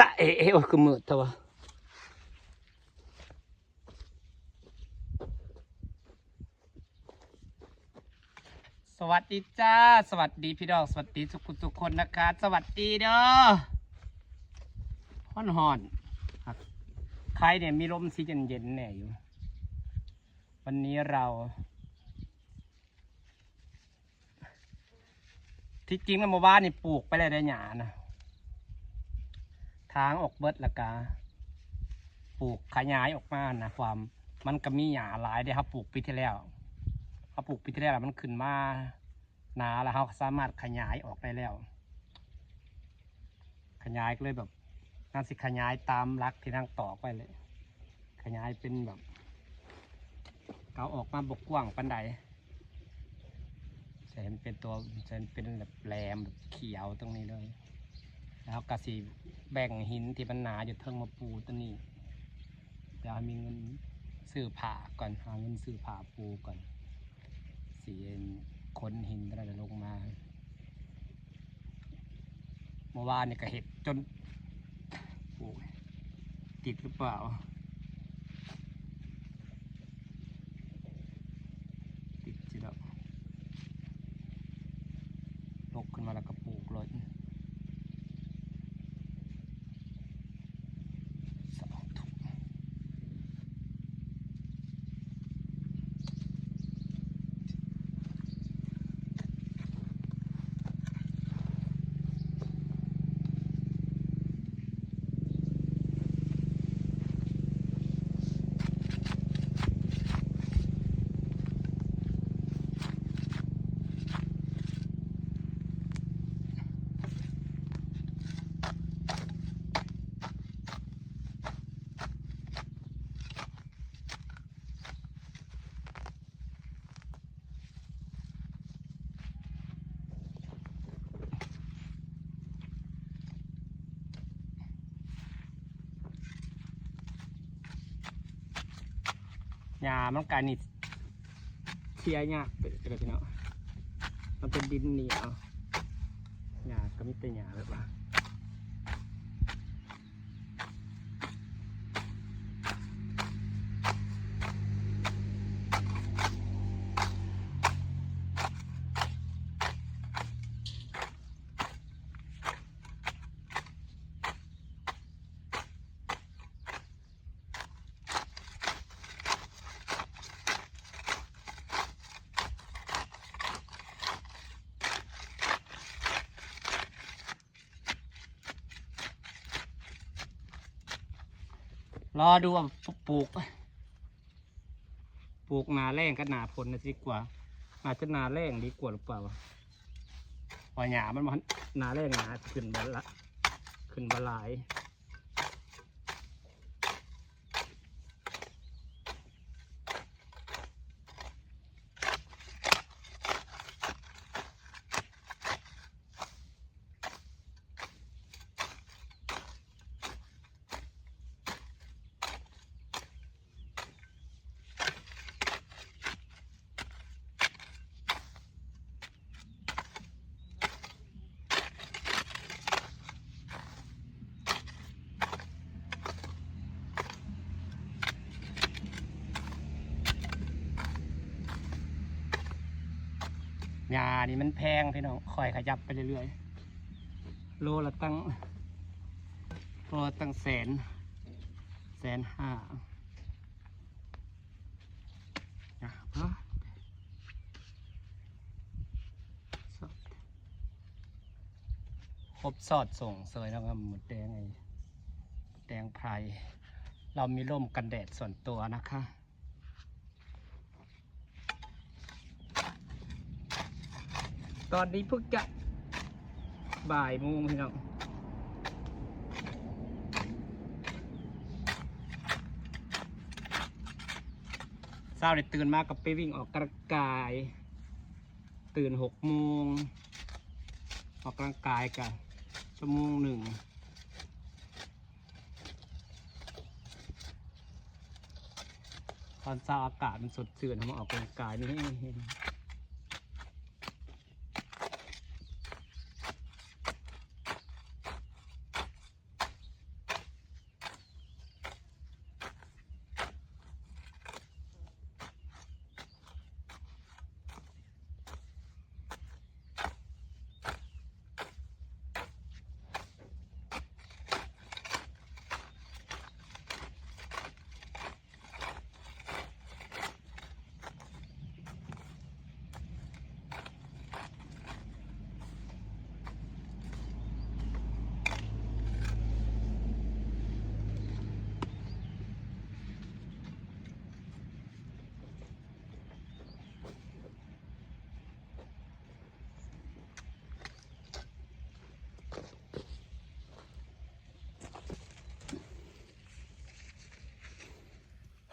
ตะเอ๋โอ้คือมืดตัวสวัสดีจ้าสวัสดีพี่น้องสวัสดีทุกคนนะคะสวัสดีเด้อฮ้อนใครเนี่ยมีลมสีเย็นๆเนี่ยอยู่วันนี้เราที่จริงแล้วเมื่อวานนี่ปลูกไปเลยได้หยานะทางออกเบิดละกาปลูกขยายออกมานะความมันก็มีหยาหลายได้ครับปลูกปีที่แล้วเขาปลูกปีที่แล้วมันขึ้นมาหนาแล้วเขาสามารถขยายออกได้แล้วขยายก็เลยแบบน่าสิขยายตามรักที่นั่งต่อไปเลยขยายเป็นแบบเขาออกมาบกกว้างปันใดใช่มันเป็นตัวใช่เป็นแบบแหลมแบบเขียวตรงนี้เลยแล้วกระสีแบ่งหินที่มันหนาอยู่เทิงมาปูตัวนี้เดี๋ยวมีเงินซื้อผ่าก่อนหาเงินซื้อผ่าปูก่อนสีค้นหินอะไรลงมาเมื่อวานนี่ก็เห็ดจนติดหรือเปล่าติดจีแล้วตกขึ้นมาแล้วก็ปลูกเลยหญ้ามันการนี่เทียหญ้าเป็นอะไรพี่เนาะมันเป็นดินเหนียวหญ้าก็ไม่เป็นหญ้าแบบว่า รอดูว่าปลูกนาแรงกับนาผลนะดีกว่าอาจจะนาแรงดีกว่าหรือเปล่าพอหญ้ามันนาแรงหนาขึ้นบละขึ้นบลายหญ้านี่มันแพงพี่น้องคอยขยับไปเรื่อยๆโลละตั้ง1,500,000ครบสอดส่งเสยแล้วก็หมดแดงแดงไพรเรามีร่มกันแดดส่วนตัวนะคะตอนนี้เพิ่งจะบ่ายโมงพี่น้องเช้าเนี่ยตื่นมากับไปวิ่งออกกำลังกายตื่น6 โมงออกกำลังกายกัน1 ชั่วโมงตอนเช้าอากาศมันสดชื่นผมออกกำลังกายนี่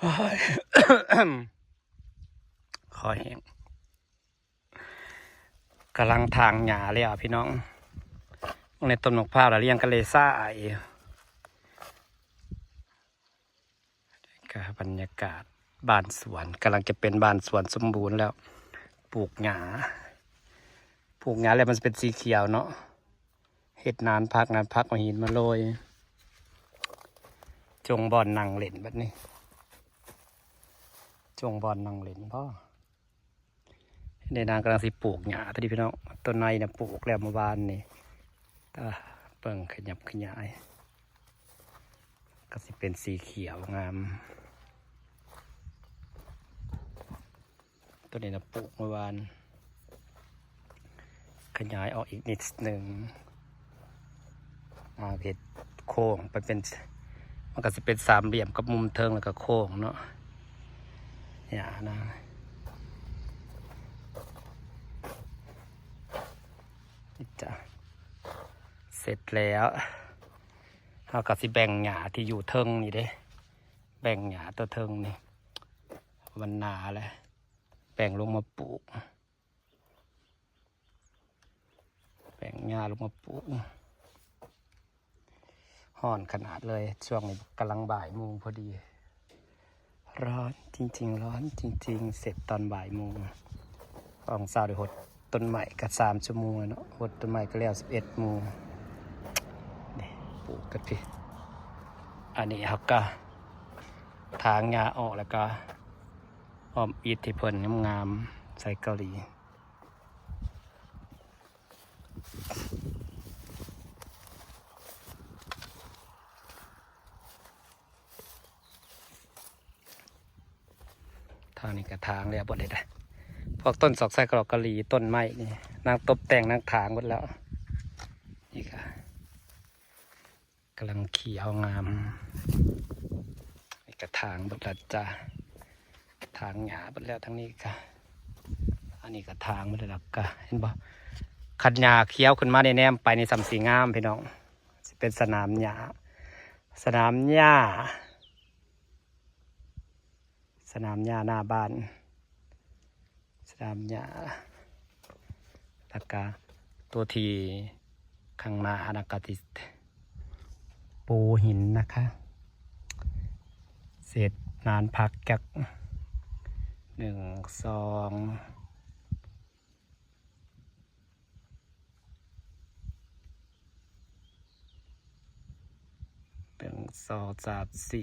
อ้ย คอแห้งกำลังทางหญ้าเลยอ่ะพี่น้องในต้นมะพร้าวเราเลี้ยงกันเลยซ่าก็บรรยากาศบ้านสวนกำลังจะเป็นบ้านสวนสมบูรณ์แล้วปลูกหญ้าแล้วมันจะเป็นสีเขียวเนาะเห็ดนานพักเอาหินมาโรยจงบอลนั่งเล่นแบบนี้จงบอลนั่งเล่นพ่อในนางกำลังสิปลูกหญ้าตอนนี้พี่น้องต้นไม้เนี่ยปลูกแล้วเมื่อวานนี่ตาเปิ่งขยับขยายก็สิเป็นสีเขียวงามต้นนี้นะปลูกเมื่อวานขยายออกอีกนิดหนึ่งเห็ดโค้งไปเป็นมันก็จะเป็นสามเหลี่ยมกับมุมเทิงแล้วก็โค้งเนาะอย่านะนี่จ้ะเสร็จแล้วเราก็สิแบ่งหญ้าที่อยู่เทิงนี่เด้แบ่งหญ้าตัวเทิงนี่มันหนาเลยแบ่งลงมาปลูกแบ่งหญ้าลงมาปลูกห่อนขนาดเลยช่วงนี้กำลังบ่ายโมงพอดีร้อนจริงๆร้อนจริงๆเสร็จตอนบ่ายโมงของสาวได้หดต้นใหม่ก็3 ชั่วโมงเนาะหดต้นใหม่ก็แล้ว11 โมงนี่ปลูกกันพี่อันนี้ครับก็ทางหญ้าออกแล้วก็อ้อมอิฐที่เพิ่นงามๆใส่เกาหลีทางนี้ก็ทางแล้วบดเลยนะพวกต้นสอกไส้กรอกกะหรี่ต้นไม้นี่นางตบแต่งนางถางหมดแล้วนี่ค่ะกำลังเขียวงามนี่ก็ทางบดละจ้าทางหญ้าบดแล้วทั้งนี้ค่ะอันนี้ก็ทางบดแล้วก็เห็นบ่ขัดหญ้าเขียวขึ้นมาในแนมไปในสำสีงามพี่น้องจะเป็นสนามหญ้าสนามหญ้าหน้าบ้านสนามหญ้าแล้วก็ตัวทีข้างหน้านะก็ติปูหินนะคะเสร็จนานพักจาก1 2 3 4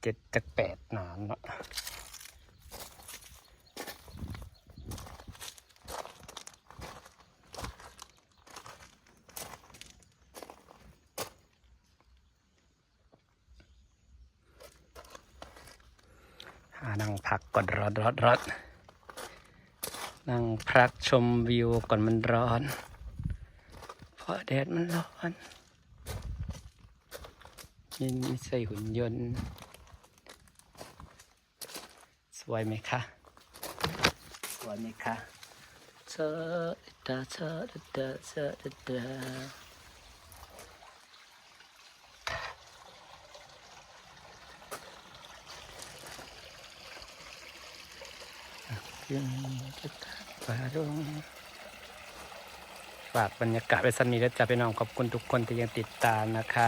7 จาก 8นานเนาะนั่งพักก่อนร้อนนั่งพักชมวิวก่อนมันร้อนเพราะแดดมันร้อนยินใส่หุ่นยนต์สวยไหมคะเธอฝากบรรยากาศไว้สักนิดแล้วจะไปน้องขอบคุณทุกคนที่ยังติดตามนะคะ